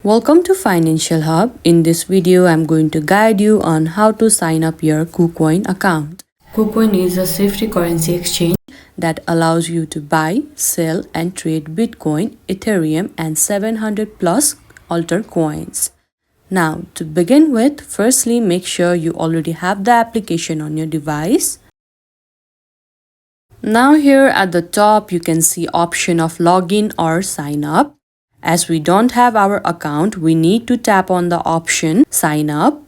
Welcome to Financial Hub. In this video, I'm going to guide you on how to sign up your KuCoin account. KuCoin is a safety currency exchange that allows you to buy, sell, and trade Bitcoin, Ethereum, and 700 plus alter coins. Now, to begin with, firstly, make sure you already have the application on your device. Now here at the top, you can see option of login or sign up. As we don't have our account, we need to tap on the option sign up.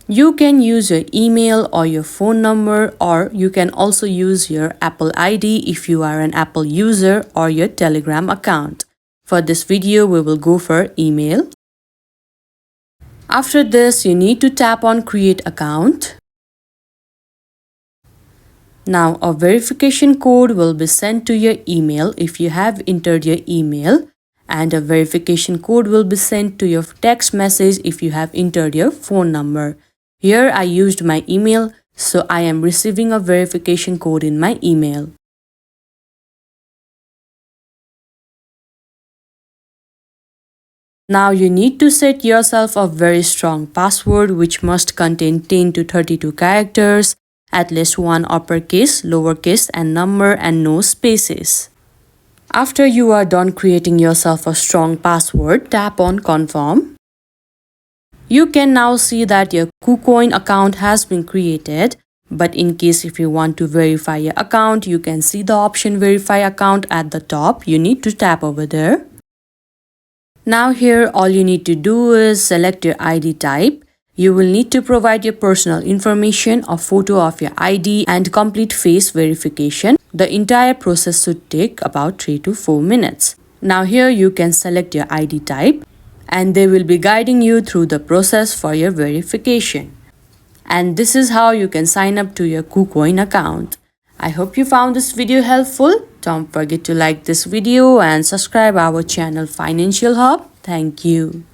You can use your email or your phone number, or you can also use your Apple ID if you are an Apple user, or your Telegram account. For this video, we will go for email. After this, you need to tap on create account. Now, a verification code will be sent to your email if you have entered your email, and a verification code will be sent to your text message if you have entered your phone number. Here I used my email, so I am receiving a verification code in my email. Now you need to set yourself a very strong password which must contain 10 to 32 characters. At least one uppercase, lowercase, and number, and no spaces. After you are done creating yourself a strong password, tap on confirm. You can now see that your KuCoin account has been created. But in case if you want to verify your account, you can see the option verify account at the top. You need to tap over there. Now here all you need to do is select your ID type. You will need to provide your personal information, a photo of your ID, and complete face verification. The entire process should take about 3 to 4 minutes. Now here you can select your ID type, and they will be guiding you through the process for your verification. And this is how you can sign up to your KuCoin account. I hope you found this video helpful. Don't forget to like this video and subscribe our channel Financial Hub. Thank you.